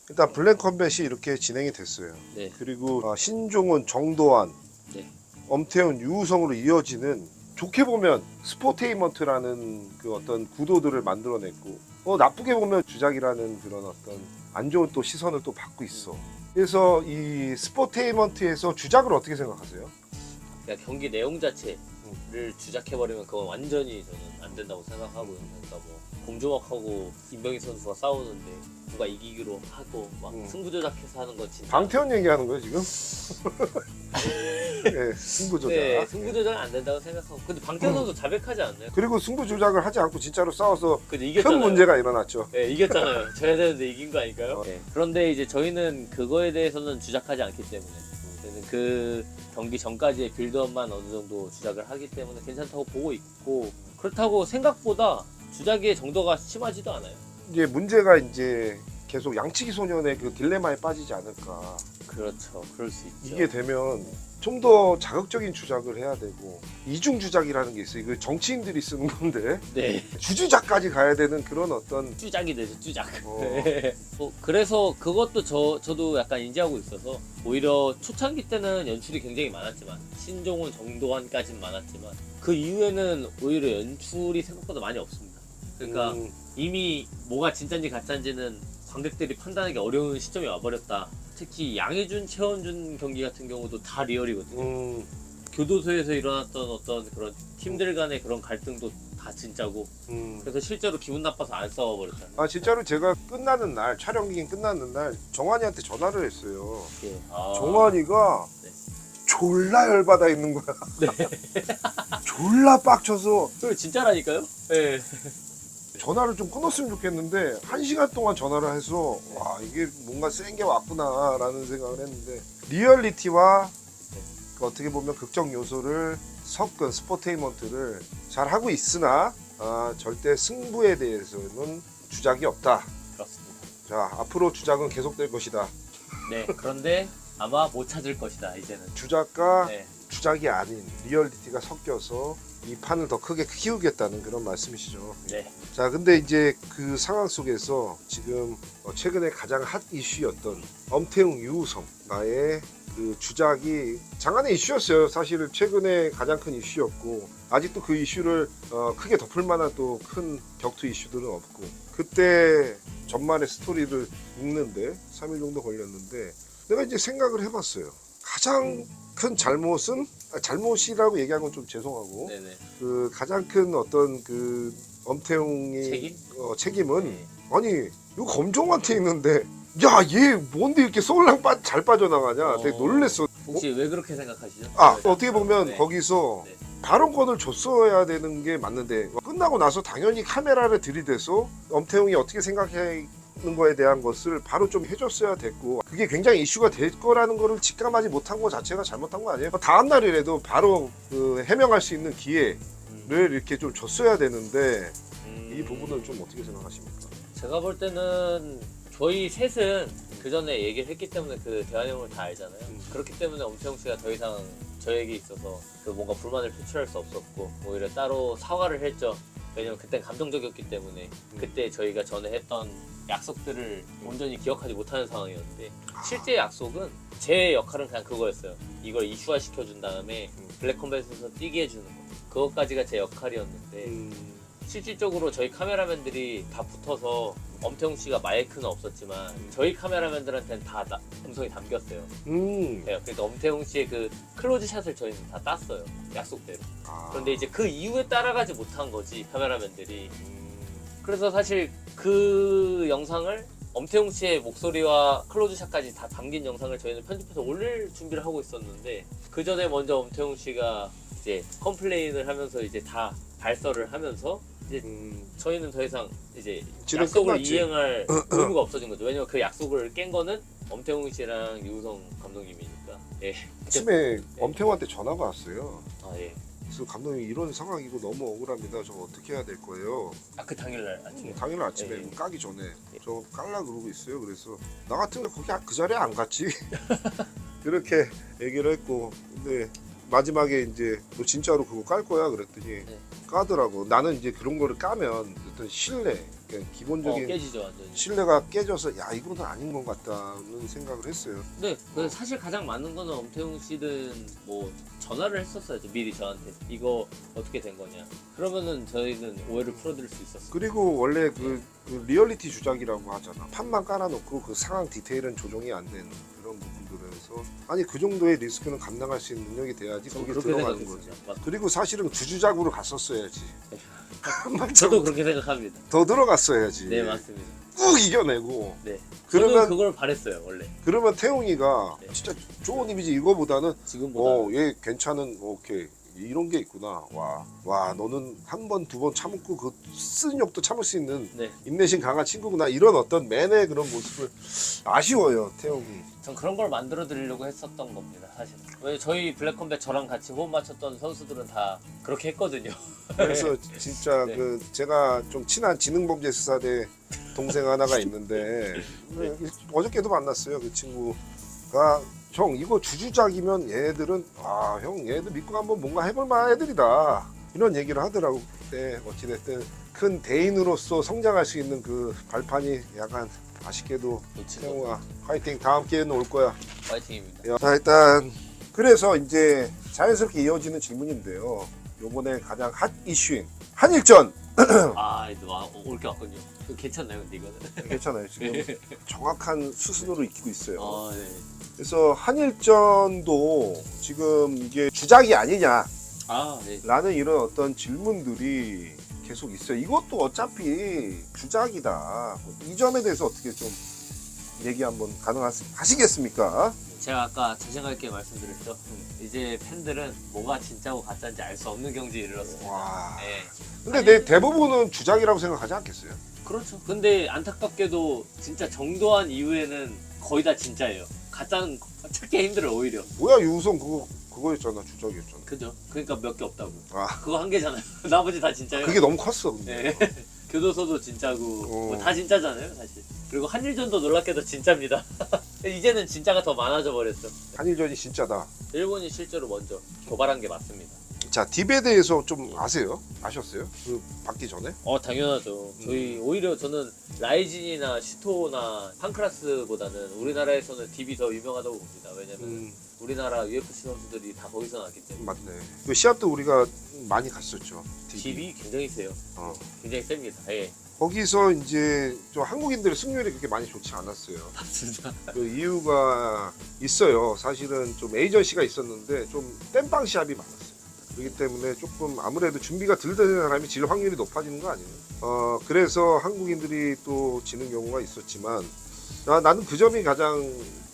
일단 블랙컴뱃이 이렇게 진행이 됐어요. 네. 그리고 신종은, 정도환, 네. 엄태훈, 유우성으로 이어지는, 좋게 보면 스포테이먼트라는 그 어떤 구도들을 만들어냈고, 나쁘게 보면 주작이라는 그런 어떤 안 좋은 또 시선을 또 받고 있어. 그래서 이 스포테이먼트에서 주작을 어떻게 생각하세요? 그러니까 경기 내용 자체를 주작해버리면 그건 완전히 저는 안 된다고 생각하고요. 그러니까 뭐 공조막하고 김병희 선수가 싸우는데 누가 이기기로 하고 막 승부 조작해서 하는 건 진짜 방태훈 얘기하는 거예요 지금? 네, 승부 조작. 네, 승부 조작은 안 된다고 생각하고. 근데 방태훈 선수 자백하지 않나요? 그리고 승부 조작을 하지 않고 진짜로 싸워서 근데 큰 이겼잖아요. 문제가 일어났죠. 네, 이겼잖아요. 져야 되는데 이긴 거 아닐까요? 네. 그런데 이제 저희는 그거에 대해서는 주작하지 않기 때문에 저희는 그 경기 전까지의 빌드업만 어느 정도 주작을 하기 때문에 괜찮다고 보고 있고, 그렇다고 생각보다 주작의 정도가 심하지도 않아요. 이제 문제가 이제 계속 양치기 소년의 그 딜레마에 빠지지 않을까. 그렇죠. 그럴 수 있죠. 이게 되면 좀 더 자극적인 주작을 해야 되고, 이중 주작이라는 게 있어요. 이거 정치인들이 쓰는 건데 네. 주주작까지 가야 되는 그런 어떤 쭈작이 되죠, 쭈작. 어. 네. 그래서 그것도 저도 약간 인지하고 있어서, 오히려 초창기 때는 연출이 굉장히 많았지만, 신종훈 정도환까지는 많았지만, 그 이후에는 오히려 연출이 생각보다 많이 없습니다. 그러니까 이미 뭐가 진짜인지 가짜인지는 관객들이 판단하기 어려운 시점이 와버렸다. 특히 양혜준, 최원준 경기 같은 경우도 다 리얼이거든요. 교도소에서 일어났던 어떤 그런 팀들 간의 그런 갈등도 다 진짜고, 그래서 실제로 기분 나빠서 안 싸워버렸잖아요. 진짜로 제가 끝나는 날, 촬영기 끝나는 날 정환이한테 전화를 했어요. 예. 정환이가 네. 졸라 열받아 있는 거야. 네. 졸라 빡쳐서 그 진짜라니까요? 네. 전화를 좀 끊었으면 좋겠는데 1시간 동안 전화를 해서 와 이게 뭔가 센 게 왔구나 라는 생각을 했는데, 리얼리티와 어떻게 보면 극적 요소를 섞은 스포테이먼트를 잘 하고 있으나 절대 승부에 대해서는 주작이 없다. 그렇습니다. 자, 앞으로 주작은 계속될 것이다. 네. 그런데 아마 못 찾을 것이다, 이제는. 주작과 네. 주작이 아닌 리얼리티가 섞여서 이 판을 더 크게 키우겠다는 그런 말씀이시죠. 네. 자, 근데 이제 그 상황 속에서 지금 최근에 가장 핫 이슈였던 엄태웅, 유우성 나의 그 주작이 장안의 이슈였어요. 사실은 최근에 가장 큰 이슈였고, 아직도 그 이슈를 크게 덮을 만한 또 큰 격투 이슈들은 없고, 그때 전말의 스토리를 읽는데 3일 정도 걸렸는데, 내가 이제 생각을 해봤어요. 가장 큰 잘못은, 잘못이라고 얘기한 건 좀 죄송하고, 네네. 그 가장 큰 어떤 그 엄태웅이 책임? 책임은 네. 아니 이거 검정한테 있는데 야 얘 뭔데 이렇게 쏠랑 잘 빠져나가냐. 되게 놀랬어. 혹시 왜 그렇게 생각하시죠? 어떻게 보면 네. 거기서 네. 발언권을 줬어야 되는 게 맞는데, 끝나고 나서 당연히 카메라를 들이대서 엄태웅이 어떻게 생각하는 거에 대한 것을 바로 좀 해줬어야 됐고, 그게 굉장히 이슈가 될 거라는 거를 직감하지 못한 거 자체가 잘못한 거 아니에요? 다음 날이라도 바로 그 해명할 수 있는 기회를 이렇게 좀 줬어야 되는데, 이 부분은 좀 어떻게 생각하십니까? 제가 볼 때는 저희 셋은 그 전에 얘기를 했기 때문에 그 대화 내용을 다 알잖아요. 그렇기 때문에 엄태웅 씨가 더 이상 저에게 있어서 그 뭔가 불만을 표출할 수 없었고, 오히려 따로 사과를 했죠. 왜냐면 그때 감정적이었기 때문에. 그때 저희가 전에 했던 약속들을 온전히 기억하지 못하는 상황이었는데, 실제 약속은 제 역할은 그냥 그거였어요. 이걸 이슈화 시켜준 다음에 블랙컴뱃에서 뛰게 해주는 거, 그것까지가 제 역할이었는데, 실질적으로 저희 카메라맨들이 다 붙어서, 엄태웅 씨가 마이크는 없었지만 저희 카메라맨들한테는 다 음성이 담겼어요. 네, 그러니까 엄태웅 씨의 그 클로즈 샷을 저희는 다 땄어요, 약속대로. 그런데 이제 그 이후에 따라가지 못한 거지, 카메라맨들이. 그래서 사실 그 영상을, 엄태웅 씨의 목소리와 클로즈샷까지 다 담긴 영상을 저희는 편집해서 올릴 준비를 하고 있었는데, 그 전에 먼저 엄태웅 씨가 이제 컴플레인을 하면서 이제 다 발설을 하면서, 이제 저희는 더 이상 이제 약속을 끝났지. 이행할 의무가 없어진 거죠. 왜냐면 그 약속을 깬 거는 엄태웅 씨랑 유우성 감독님이니까. 예. 아침에 엄태웅한테 전화가 왔어요. 예. 그래서 감독님 이런 상황이고 너무 억울합니다. 저 어떻게 해야 될 거예요? 그 당일날 아침에. 당일날 아침에 예. 까기 전에 저 깔라 그러고 있어요. 그래서 나 같으면 거기 그 자리에 안 갔지. 그렇게 얘기를 했고, 근데 마지막에 이제 너 진짜로 그거 깔 거야 그랬더니 네. 까더라고. 나는 이제 그런 거를 까면 어떤 신뢰, 그러니까 기본적인 깨지죠 완전히. 신뢰가 깨져서 야 이거는 아닌 것 같다는 생각을 했어요. 네, 근데 사실 가장 맞는 거는 엄태웅 씨는 뭐 전화를 했었어야죠 미리 저한테 이거 어떻게 된 거냐. 그러면은 저희는 오해를 풀어드릴 수 있었어요. 그리고 원래 그 리얼리티 주작이라고 하잖아. 판만 깔아놓고 그 상황 디테일은 조정이 안 된 그런 부분들에서 아니 그 정도의 리스크는 감당할 수 있는 능력이 돼야지 전 거기 그렇게 들어가는 거지. 생각했습니다. 맞- 그리고 사실은 주주작으로 갔었어야지. 저도 그렇게 생각합니다. 더 들어갔어야지. 네 맞습니다. 꾹 이겨내고. 네. 저는 그러면 그걸 바랬어요 원래. 그러면 태용이가 네. 진짜 좋은 이미지 이거보다는 지금보다. 얘 괜찮은 오케이 이런 게 있구나. 와 너는 한 번 두 번 참고 그 쓴 욕도 참을 수 있는 네. 인내심 강한 친구구나. 이런 어떤 맨의 그런 모습을 아쉬워요 태용이. 전 그런 걸 만들어 드리려고 했었던 겁니다 사실. 왜 저희 블랙컴백 저랑 같이 호흡 맞췄던 선수들은 다 그렇게 했거든요. 그래서 진짜 네. 그 제가 좀 친한 지능범죄 수사대 동생 하나가 있는데 네. 어저께도 만났어요. 그 친구가 형 이거 주주작이면 얘네들은 형 얘네들 믿고 한번 뭔가 해볼 만한 애들이다 이런 얘기를 하더라고. 그때 어찌됐든 큰 대인으로서 성장할 수 있는 그 발판이 약간 아쉽게도 놓친 거. 태용아 화이팅. 다음 기회는 올 거야. 파이팅입니다. 자 일단 그래서 이제 자연스럽게 이어지는 질문인데요. 요번에 가장 핫 이슈인 한일전. 이거 올게 왔군요. 이거 괜찮나요 근데 이거는? 괜찮아요. 지금 정확한 수순으로 익히고 있어요. 네. 그래서 한일전도 지금 이게 주작이 아니냐라는 네. 이런 어떤 질문들이 계속 있어요. 이것도 어차피 주작이다. 이 점에 대해서 어떻게 좀 얘기 한번 가능하시겠습니까? 제가 아까 자신감 있게 말씀드렸죠. 이제 팬들은 뭐가 진짜고 가짜인지 알 수 없는 경지에 이르렀습니다. 와. 네. 근데 내 대부분은 주작이라고 생각하지 않겠어요? 그렇죠. 근데 안타깝게도 진짜 정도한 이후에는 거의 다 진짜예요. 가짜는 찾기 힘들어요 오히려. 뭐야 유우성 그거였잖아. 주작이었잖아. 그죠? 그러니까 몇 개 없다고. 아 그거 한 개잖아요. 나머지 다 진짜예요. 그게 너무 컸어. 근데. 네. 교도소도 진짜고 뭐다 진짜잖아요 사실. 그리고 한일전도 놀랍게도 진짜입니다. 이제는 진짜가 더 많아져 버렸죠. 한일전이 진짜다. 일본이 실제로 먼저 도발한 게 맞습니다. 자 딥에 대해서 좀 아세요? 아셨어요? 그 받기 전에? 당연하죠. 저희 오히려 저는 라이진이나 시토나 판크라스보다는 우리나라에서는 딥이 더 유명하다고 봅니다. 왜냐면 우리나라 UFC 선수들이 다 거기서 나왔기 때문에. 맞네. 그 시합도 우리가 많이 갔었죠. 딥이 굉장히 세요. 어. 굉장히 셉니다. 예. 거기서 이제 좀 한국인들의 승률이 그렇게 많이 좋지 않았어요. 맞습니다. 그 이유가 있어요. 사실은 좀 에이전시가 있었는데 좀 땜빵 시합이 많았어요. 그렇기 때문에 조금 아무래도 준비가 덜 된 사람이 질 확률이 높아지는 거 아니에요? 그래서 한국인들이 또 지는 경우가 있었지만 나는 그 점이 가장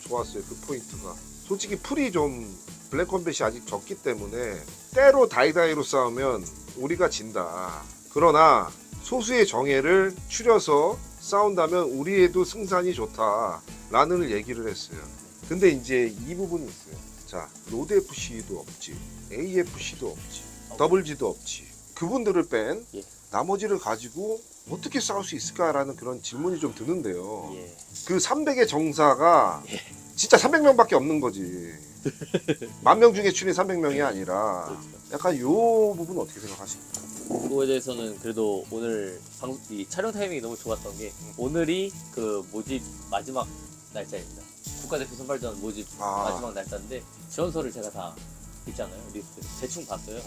좋았어요. 그 포인트가. 솔직히 풀이 좀 블랙컴뱃이 아직 적기 때문에 때로 다이다이로 싸우면 우리가 진다. 그러나 소수의 정예를 추려서 싸운다면 우리에도 승산이 좋다라는 얘기를 했어요. 근데 이제 이 부분이 있어요. 자, 로드 FC도 없지, AFC도 없지, WG도 없지. 그분들을 뺀 예. 나머지를 나머지를 가지고 어떻게 싸울 수 있을까라는 그런 질문이 좀 드는데요. 예. 그 300의 정사가 예. 진짜 300명밖에 없는 거지. 10,000명 중에 출인 300명이 아니라 그렇죠. 약간 요 부분 어떻게 생각하십니까? 그거에 대해서는 그래도 오늘 이 촬영 타이밍이 너무 좋았던 게 오늘이 그 모집 마지막 날짜입니다. 국가대표 선발전 모집 마지막 날짜인데 지원서를 제가 다 있잖아요. 리스트 대충 봤어요.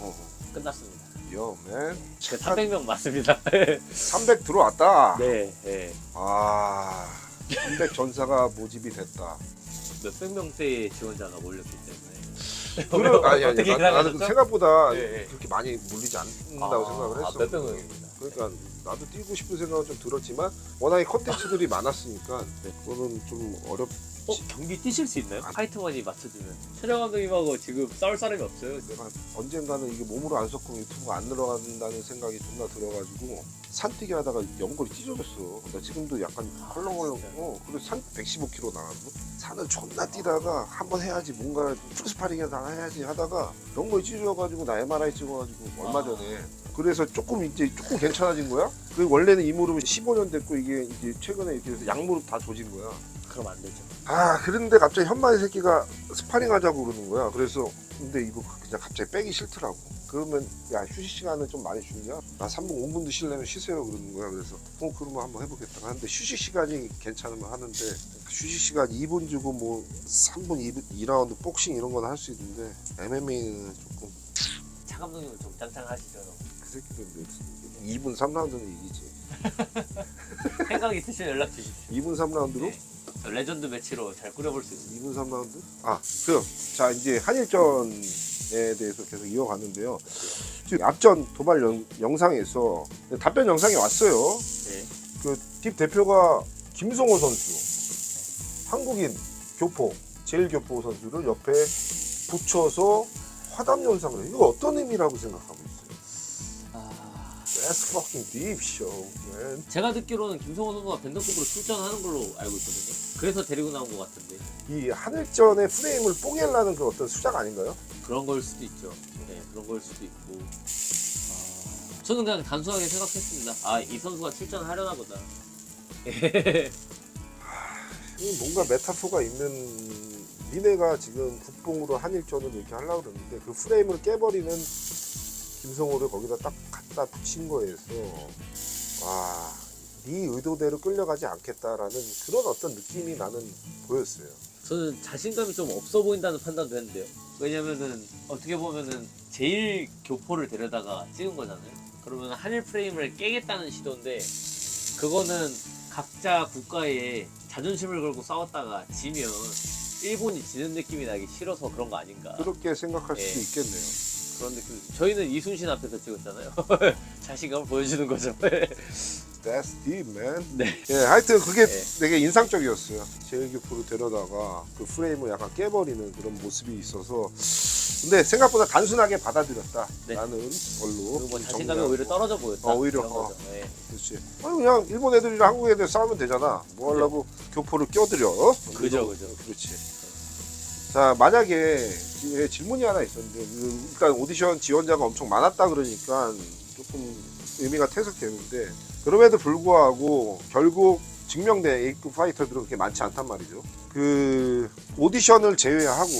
끝났습니다. 요맨 300명 맞습니다. 300 들어왔다. 네, 네. 300 전사가 모집이 됐다. 몇백 명대의 지원자가 몰렸기 때문에. 아니, 나는 생각보다 네. 그렇게 많이 몰리지 않는다고 생각을 했어. 몇백 명입니다. 그러니까 나도 뛰고 싶은 생각은 좀 들었지만 워낙에 컨텐츠들이 많았으니까 그거는 좀 경기 뛰실 수 있나요? 아. 파이트머니 맞춰주면. 최정 감독님하고 지금 싸울 사람이 없어요. 내가 언젠가는 이게 몸으로 안 섞으면 유튜브가 안 늘어간다는 생각이 존나 들어가지고 산뛰기 하다가 연골이 찢어졌어. 나 지금도 약간 헐렁헐렁. 그리고 산 115km 나가고 산을 존나 뛰다가 한번 해야지 뭔가 풀스파링이나 해야지 하다가 연골이 찢어져가지고 나 MRI 찍어가지고 얼마 전에. 그래서 조금 괜찮아진 거야. 그 원래는 이 무릎은 15년 됐고 이게 이제 최근에 이렇게 해서 양무릎 다 조진 거야. 그럼 안 되죠. 그런데 갑자기 현마의 새끼가 스파링 하자고 그러는 거야. 그래서 근데 이거 그냥 갑자기 빼기 싫더라고. 그러면 야 휴식 시간은 좀 많이 주냐? 나 3분 5분도 쉬려면 쉬세요 그러는 거야. 그래서 그러면 한번 해보겠다 하는데 휴식 시간이 괜찮으면 하는데 휴식 시간 2분 주고 뭐 3분 2라운드 복싱 이런 건 할 수 있는데 MMA는 조금 차 감독님은 좀 짱짱하시죠. 그 새끼들 2분 3라운드는 이기지. 생각 있으시면 연락 주십시오. 2분 3라운드로? 네. 저 레전드 매치로 잘 꾸려볼 수 있습니다. 2분 3라운드? 자 이제 한일전에 대해서 계속 이어가는데요. 지금 앞전 도발 영상에서 답변 영상이 왔어요. 네. 그 딥 대표가 김성호 선수, 한국인 교포, 제일교포 선수를 옆에 붙여서 화답 영상을 해요. 이거 어떤 의미라고 생각하고 있어요? That's fucking deep show, man. 제가 듣기로는 김성호 선수가 밴더급으로 출전하는 걸로 알고 있거든요. 그래서 데리고 나온 것 같은데 이 한일전의 프레임을 뽀개려는 그 어떤 수작 아닌가요? 그런 걸 수도 있죠. 네, 그런 걸 수도 있고. 저는 그냥 단순하게 생각했습니다. 이 선수가 출전하려나 보다. 이 뭔가 메타포가 있는 니네가 지금 국뽕으로 한일전을 이렇게 하려고 그러는데 그 프레임을 깨버리는 김성호를 거기다 딱 갖다 붙인 거에서 네 의도대로 끌려가지 않겠다라는 그런 어떤 느낌이 나는 보였어요. 저는 자신감이 좀 없어 보인다는 판단도 했는데요. 왜냐면은 어떻게 보면은 제일 교포를 데려다가 찍은 거잖아요. 그러면 한일 프레임을 깨겠다는 시도인데 그거는 각자 국가에 자존심을 걸고 싸웠다가 지면 일본이 지는 느낌이 나기 싫어서 그런 거 아닌가. 그렇게 생각할 네. 수도 있겠네요. 그런 느낌. 저희는 이순신 앞에서 찍었잖아요. 자신감을 보여주는 거죠. That's deep, man. 네. 예, 하여튼 그게 네. 되게 인상적이었어요. 제일교포를 데려다가 그 프레임을 약간 깨버리는 그런 모습이 있어서 근데 생각보다 단순하게 받아들였다라는 네. 걸로 그리고 뭐 자신감이 정리하고. 오히려 떨어져 보였다. 오히려, 그런 거죠. 네. 그렇지. 그냥 일본 애들이랑 한국 애들 싸우면 되잖아. 뭐 하려고 교포를 껴들여? 그죠. 그렇지. 자, 만약에 질문이 하나 있었는데 일단 오디션 지원자가 엄청 많았다 그러니까 조금 의미가 퇴색되는데 그럼에도 불구하고 결국 증명된 A급 파이터들은 그렇게 많지 않단 말이죠. 그 오디션을 제외하고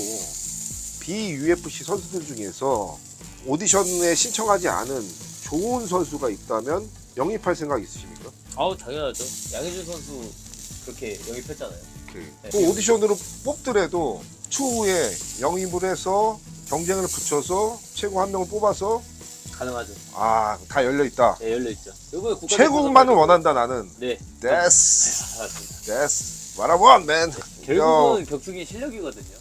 BUFC 선수들 중에서 오디션에 신청하지 않은 좋은 선수가 있다면 영입할 생각 있으십니까? 당연하죠. 양희준 선수 그렇게 영입했잖아요. 네. 그 오디션으로 뽑더라도 추후에 영입을 해서 경쟁을 붙여서 최고 한 명을 뽑아서 가능하죠. 다 열려 있다. 네, 열려 있죠. 이번에 최고만을 원한다 나는. 네. That's 맞습니다. what I want, man. 결국은 격투기 실력이거든요.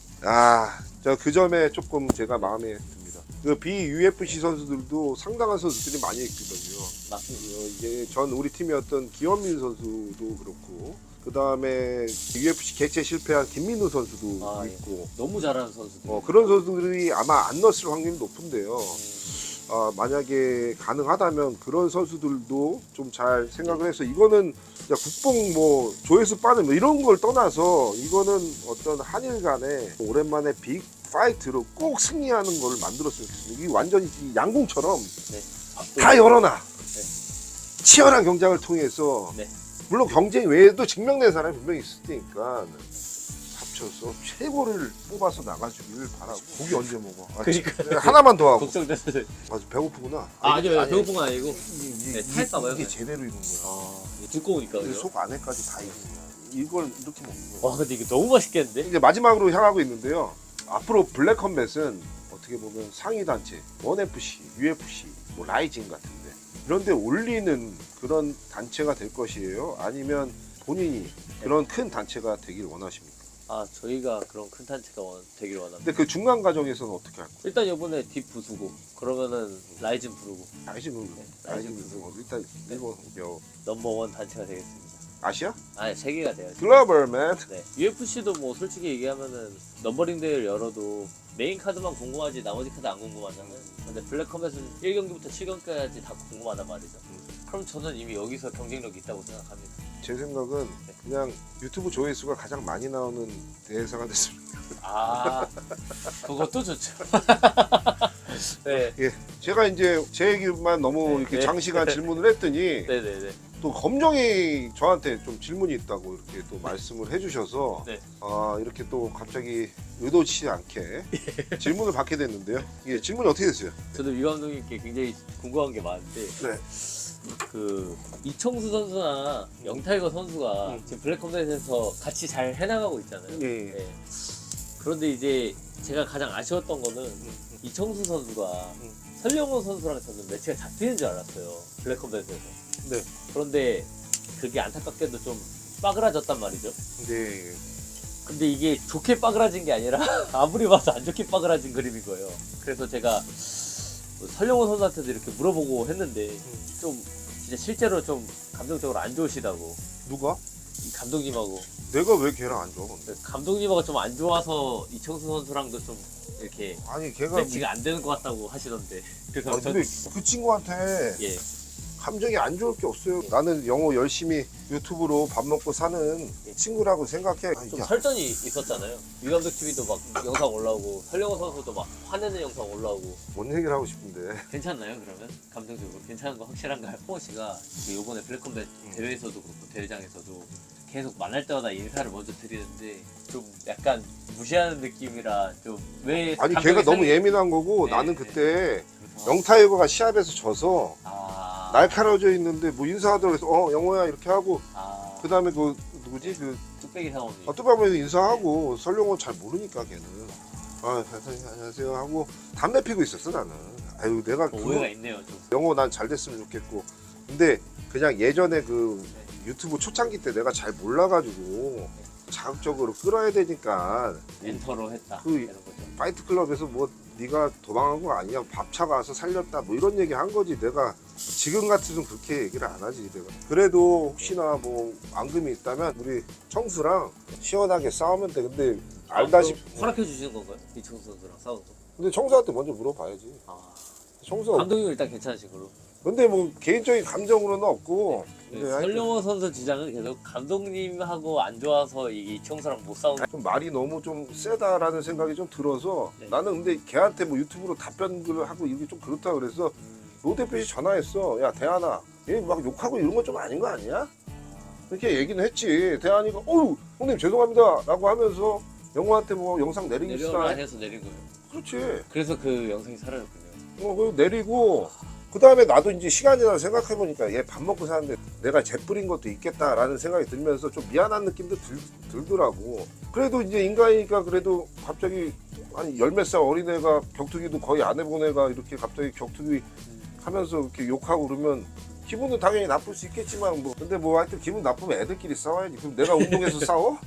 저 그 점에 조금 제가 마음에 듭니다. 그 BUFC 선수들도 상당한 선수들이 많이 있거든요. 맞습니다. 이제 전 우리 팀이었던 기원민 선수도 그렇고 그 다음에 UFC 개최 실패한 김민우 선수도 예. 있고 너무 잘하는 선수들. 그런 선수들이 아마 안 넣었을 확률이 높은데요. 만약에 가능하다면 그런 선수들도 좀 잘 생각을 해서 이거는 국뽕 뭐 조회수 빠는 뭐 이런 걸 떠나서 이거는 어떤 한일 간에 오랜만에 빅 파이트로 꼭 승리하는 걸 만들었으면 좋겠습니다. 이게 완전히 이 양궁처럼 네. 다 열어놔. 네. 치열한 경쟁을 통해서 네. 물론 경쟁 외에도 증명된 사람이 분명히 있을 테니까 합쳐서 최고를 뽑아서 나가주길 바라고. 고기 언제 먹어? 그러니까. 하나만 더 하고. 걱정됐어요. 배고프구나. 아니요, 배고픈 건 아니고. 이게 탈까봐요. 이게 제대로 익은 거야. 두꺼우니까. 근데 속 안에까지 다 익은 거야. 이걸 이렇게 먹는 거야. 와, 근데 이게 너무 맛있겠는데? 이제 마지막으로 향하고 있는데요. 앞으로 블랙 컴뱃은 어떻게 보면 상위 단체, 1FC, UFC, 뭐 라이징 같은데 이런 데 올리는 그런 단체가 될 것이에요? 아니면 본인이 그런 큰 단체가 되길 원하십니까? 저희가 그런 큰 단체가 되길 원합니다. 근데 그 중간 과정에서는 어떻게 할 거예요? 일단 이번에 딥 부수고, 그러면은 라이즌 부르고, 라이징은 라이징 일단 일본 넘버원 단체가 되겠습니다. 아시아? 세계가 돼야죠. 글로벌맨. 네. UFC도 뭐 솔직히 얘기하면은 넘버링 대회를 열어도 메인 카드만 궁금하지 나머지 카드 안 궁금하잖아요. 근데 블랙컴뱃은 1경기부터 7경기까지 다 궁금하단 말이죠. 그럼 저는 이미 여기서 경쟁력이 있다고 생각합니다. 제 생각은 그냥 유튜브 조회수가 가장 많이 나오는 대회사가 됐습니다. 그것도 좋죠. 네. 예, 제가 이제 제 얘기만 너무 네, 이렇게 네. 장시간 질문을 했더니 네네네. 또 검정이 저한테 좀 질문이 있다고 이렇게 또 말씀을 해주셔서 네. 이렇게 또 갑자기 의도치 않게 질문을 받게 됐는데요. 예, 질문이 어떻게 됐어요? 저도 위 감독님께 굉장히 궁금한 게 많은데 네. 그 이청수 선수나 영타이거 선수가 지금 블랙컴뱃에서 같이 잘 해나가고 있잖아요. 예. 네. 그런데 이제 제가 가장 아쉬웠던 거는 이청수 선수가 설영호 선수랑 저는 매치가 잡히는 줄 알았어요. 블랙컴뱃에서. 네. 그런데 그게 안타깝게도 좀 빠그라졌단 말이죠. 네. 근데 이게 좋게 빠그라진 게 아니라 아무리 봐도 안 좋게 빠그라진 그림인 거예요. 그래서 제가 설영호 선수한테도 이렇게 물어보고 했는데 좀 진짜 실제로 좀 감정적으로 안 좋으시다고. 누가? 이 감독님하고 내가 왜 걔랑 안 좋아? 근데? 감독님하고 좀 안 좋아서 이청수 선수랑도 좀 이렇게 아니 걔가 매치가 안 되는 것 같다고 하시던데. 그래서 아니, 근데 그 친구한테 예. 감정이 안 좋을 게 없어요. 나는 영어 열심히 유튜브로 밥 먹고 사는 친구라고 생각해. 좀 야, 설전이 있었잖아요. 유 감독 TV도 막 영상 올라오고 설영호 선수도 막 화내는 영상 올라오고. 뭔 얘기를 하고 싶은데. 괜찮나요 그러면? 감정적으로 괜찮은 거 확실한가요? 홍호 씨가 요번에 블랙컴뱃 대회에서도 그렇고 대회장에서도 계속 만날 때마다 인사를 먼저 드리는데 좀 약간 무시하는 느낌이라 좀 왜 아니 걔가 너무 예민한 거고 네, 나는 네. 그때 영타이거가 시합에서 져서 날카로워져 있는데 뭐 인사하더라고 해서 영호야 이렇게 하고 그 다음에 그 누구지 그 뚝배기 상원이 뚜바면서 인사하고 설령호 잘 모르니까 걔는 안녕하세요 하고 담배 피고 있었어 나는. 아유 내가 오해가 있네요 좀. 영호 난 잘 됐으면 좋겠고 근데 그냥 예전에 그 유튜브 초창기 때 내가 잘 몰라가지고 자극적으로 끌어야 되니까 엔터로 했다 그 이런 거죠. 파이트 클럽에서 뭐 네가 도망한 거 아니야 밥차 가서 살렸다 뭐 이런 얘기 한 거지. 내가 지금 같으면 그렇게 얘기를 안 하지. 내가 그래도 혹시나 뭐 앙금이 있다면 우리 청수랑 시원하게 싸우면 돼. 근데 알다시피 허락해 주시는 건가요? 이청수 선수랑 싸우는 거? 근데 청수한테 먼저 물어봐야지. 청수가 감독님 일단 괜찮으신 걸로. 근데 뭐 개인적인 감정으로는 없고 근데 하여튼 설영호 선수 주장은 계속 감독님하고 안 좋아서 이청수랑 못 싸우는. 좀 말이 너무 좀 세다라는 생각이 좀 들어서 네. 나는 근데 걔한테 뭐 유튜브로 답변을 하고 이게 좀 그렇다 그래서 로 대표이 전화했어. 야 대한아 얘 막 욕하고 이런 거 좀 아닌 거 아니야? 이렇게 얘기는 했지. 대한이가 어유 형님 죄송합니다 라고 하면서 영호한테 뭐 영상 내리기 내려라 시작. 해서 내린 거예요. 그렇지. 그래서 그 영상이 사라졌군요. 그거 내리고 그 다음에 나도 이제 시간이나 생각해보니까 얘 밥 먹고 사는데 내가 재뿌린 것도 있겠다라는 생각이 들면서 좀 미안한 느낌도 들더라고. 그래도 이제 인간이니까 그래도 갑자기 한 열 몇 살 어린애가 격투기도 거의 안 해본 애가 이렇게 갑자기 격투기 하면서 이렇게 욕하고 그러면 기분은 당연히 나쁠 수 있겠지만 뭐 근데 뭐 하여튼 기분 나쁘면 애들끼리 싸워야지. 그럼 내가 운동해서 싸워?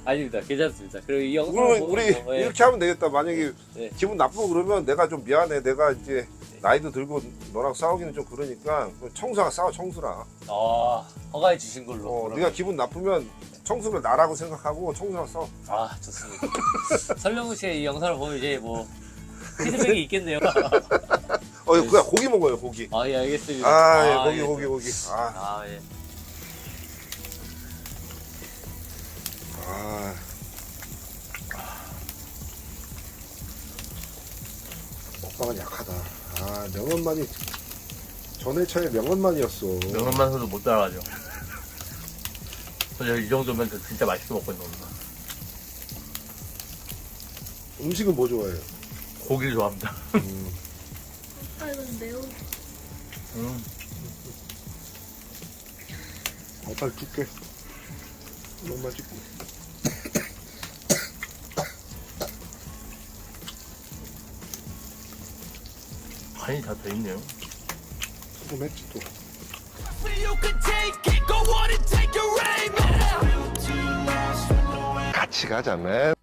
아닙니다. 괜찮습니다. 그리고 이 영상 그러면 우리 이렇게 하면 되겠다. 만약에 네. 기분 나쁘고 그러면 내가 좀 미안해. 내가 이제 나이도 들고 너랑 싸우기는 좀 그러니까 청수랑 싸워. 청수랑. 허가해 주신 걸로. 그러면. 네가 기분 나쁘면 청수를 나라고 생각하고 청수랑 싸워. 좋습니다. 설명우 씨의 이 영상을 보면 이제 뭐 피드백이 있겠네요. 그냥 고기 먹어요. 고기. 예, 알겠습니다. 고기 예. 고기. 예. 먹방은 약하다. 명언만이 전회차의 명언만이었어. 명언만 해도 못 따라가죠. 이 정도면 진짜 맛있게 먹고 있는 겁니다. 음식은 뭐 좋아해요? 고기를 좋아합니다. 이건 매운. 빨리 줄게. 이것만 찍고. 간이 다 돼 있네요. 조금 했지 또. 같이 가자매.